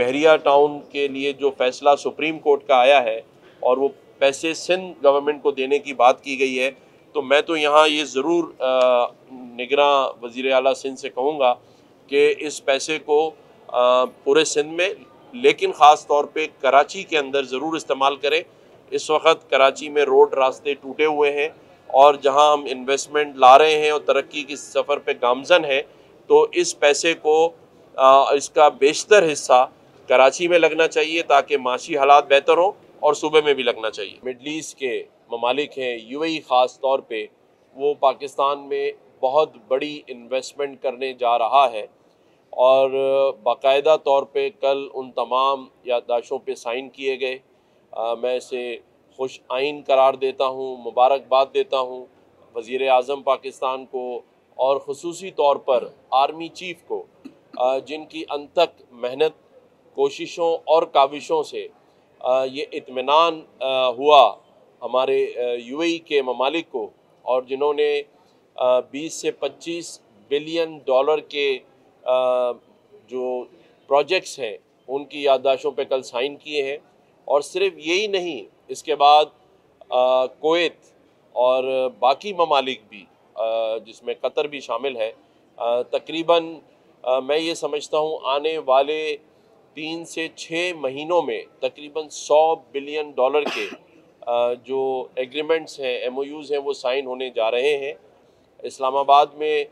बहरिया town के लिए जो फैसला सुप्रीम कोर्ट का आया है और वो पैसे सिंध गवर्नमेंट को देने की बात की गई है, तो मैं तो यहाँ ये ज़रूर निगरां वज़ीर आला सिंध से कहूँगा कि इस पैसे को पूरे सिंध में, लेकिन ख़ास तौर पे कराची के अंदर ज़रूर इस्तेमाल करें। इस वक्त कराची में रोड रास्ते टूटे हुए हैं और जहां हम इन्वेस्टमेंट ला रहे हैं और तरक्की की सफ़र पे गामज़न है, तो इस पैसे को इसका बेशतर हिस्सा कराची में लगना चाहिए ताकि माशी हालात बेहतर हों, और सूबे में भी लगना चाहिए। मिडल ईस्ट के ममालिक हैं, यूएई ख़ास तौर पे, वो पाकिस्तान में बहुत बड़ी इन्वेस्टमेंट करने जा रहा है और बाकायदा तौर पे कल उन तमाम याददाशों पे साइन किए गए। मैं इसे खुश आइन करार देता हूँ, मुबारकबाद देता हूँ वज़ीर आज़म पाकिस्तान को और ख़ुसूसी तौर पर आर्मी चीफ़ को, जिनकी अनथक मेहनत, कोशिशों और काविशों से ये इत्मीनान हुआ हमारे यूएई के ममालिक को, और जिन्होंने 20 से 25 बिलियन डॉलर के जो प्रोजेक्ट्स हैं उनकी याददाशों पे कल साइन किए हैं। और सिर्फ यही नहीं, इसके बाद कुवैत और बाकी ममालिक भी, जिसमें कतर भी शामिल है, तकरीबन मैं ये समझता हूँ आने वाले 3 से 6 महीनों में तकरीबन 100 बिलियन डॉलर के जो एग्रीमेंट्स हैं, एमओयूज़ हैं, वो साइन होने जा रहे हैं। इस्लामाबाद में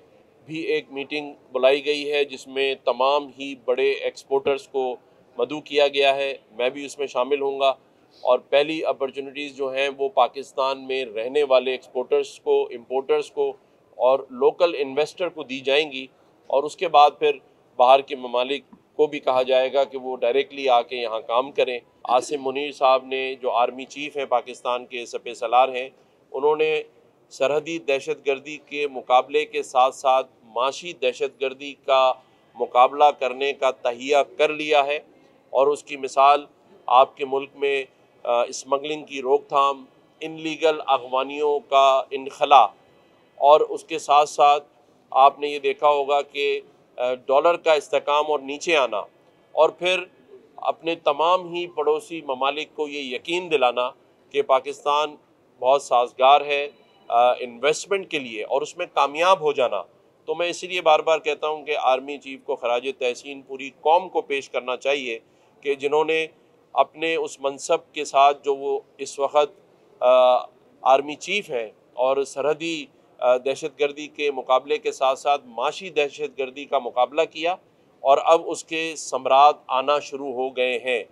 भी एक मीटिंग बुलाई गई है जिसमें तमाम ही बड़े एक्सपोर्टर्स को मदऊ किया गया है। मैं भी उसमें शामिल होऊंगा और पहली अपॉर्चुनिटीज़ जो हैं वो पाकिस्तान में रहने वाले एक्सपोर्टर्स को, इंपोर्टर्स को और लोकल इन्वेस्टर को दी जाएंगी, और उसके बाद फिर बाहर के ममालिक को भी कहा जाएगा कि वो डायरेक्टली आके यहाँ काम करें। आसिम मुनीर साहब ने, जो आर्मी चीफ़ हैं पाकिस्तान के, सपे सलार हैं, उन्होंने सरहदी दहशतगर्दी के मुकाबले के साथ साथ माशी दहशतगर्दी का मुकाबला करने का तहिया कर लिया है, और उसकी मिसाल आपके मुल्क में स्मगलिंग की रोकथाम, इनलीगल अगवानियों का इनखला, और उसके साथ साथ आपने ये देखा होगा कि डॉलर का इस्तेकाम और नीचे आना, और फिर अपने तमाम ही पड़ोसी ममालिक को ये यकीन दिलाना कि पाकिस्तान बहुत साजगार है इन्वेस्टमेंट के लिए, और उसमें कामयाब हो जाना। तो मैं इसलिए बार बार कहता हूँ कि आर्मी चीफ़ को खराज तहसीन पूरी कौम को पेश करना चाहिए कि जिन्होंने अपने उस मनसब के साथ, जो वो इस वक्त आर्मी चीफ़ हैं, और सरहदी दहशतगर्दी के मुकाबले के साथ साथ माशी दहशतगर्दी का मुकाबला किया, और अब उसके समरात आना शुरू हो गए हैं।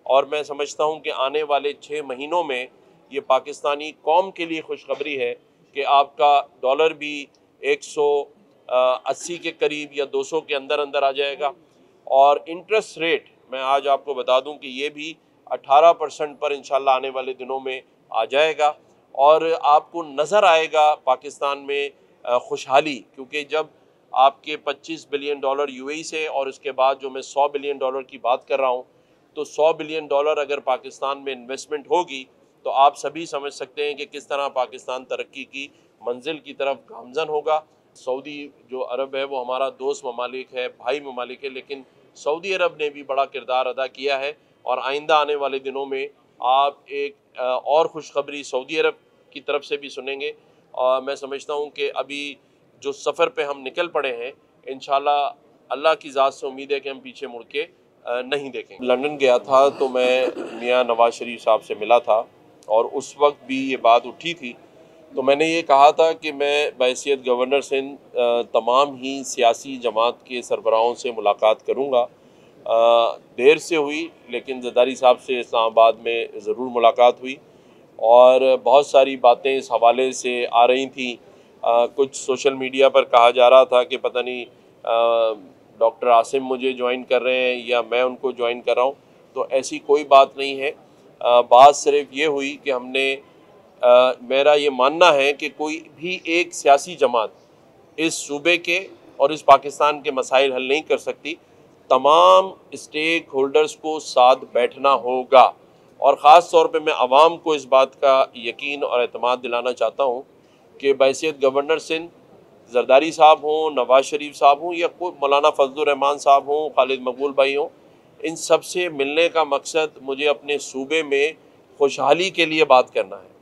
और मैं समझता हूँ कि आने वाले 6 महीनों में ये पाकिस्तानी कौम के लिए खुशखबरी है कि आपका डॉलर भी 180 के करीब या 200 के अंदर अंदर आ जाएगा, और इंटरेस्ट रेट मैं आज आपको बता दूं कि ये भी 18% पर इंशाल्लाह आने वाले दिनों में आ जाएगा, और आपको नज़र आएगा पाकिस्तान में खुशहाली, क्योंकि जब आपके 25 बिलियन डॉलर यूएई से, और उसके बाद जो मैं 100 बिलियन डॉलर की बात कर रहा हूँ, तो 100 बिलियन डॉलर अगर पाकिस्तान में इन्वेस्टमेंट होगी तो आप सभी समझ सकते हैं कि किस तरह पाकिस्तान तरक्की की मंजिल की तरफ गामज़न होगा। सऊदी जो अरब है वो हमारा दोस्त ममालिक है, भाई ममालिक है, लेकिन सऊदी अरब ने भी बड़ा किरदार अदा किया है, और आइंदा आने वाले दिनों में आप एक और खुशखबरी सऊदी अरब की तरफ से भी सुनेंगे। और मैं समझता हूँ कि अभी जो सफ़र पे हम निकल पड़े हैं, इंशाल्लाह अल्लाह की ज़ात से उम्मीद है कि हम पीछे मुड़ के नहीं देखेंगे। लंदन गया था तो मैं मियाँ नवाज़ शरीफ साहब से मिला था, और उस वक्त भी ये बात उठी थी, तो मैंने ये कहा था कि मैं बहैसियत गवर्नर सिंध तमाम ही सियासी जमात के सरबराहों से मुलाकात करूँगा। देर से हुई, लेकिन ज़रदारी साहब से इस्लामाबाद में ज़रूर मुलाकात हुई, और बहुत सारी बातें इस हवाले से आ रही थी। कुछ सोशल मीडिया पर कहा जा रहा था कि पता नहीं डॉक्टर आसिम मुझे ज्वाइन कर रहे हैं या मैं उनको ज्वाइन कर रहा हूँ, तो ऐसी कोई बात नहीं है। बात सिर्फ ये हुई कि हमने मेरा ये मानना है कि कोई भी एक सियासी जमात इस सूबे के और इस पाकिस्तान के मसाइल हल नहीं कर सकती। तमाम स्टेक होल्डर्स को साथ बैठना होगा, और ख़ास तौर पे मैं आवाम को इस बात का यकीन और एतमाद दिलाना चाहता हूँ कि बहैसियत गवर्नर सिंध जरदारी साहब हों, नवाज़ शरीफ साहब हों, या कोई मौलाना फजलुर रहमान साहब हों, खालिद मकबूल भाई हों, इन सब से मिलने का मकसद मुझे अपने सूबे में खुशहाली के लिए बात करना है।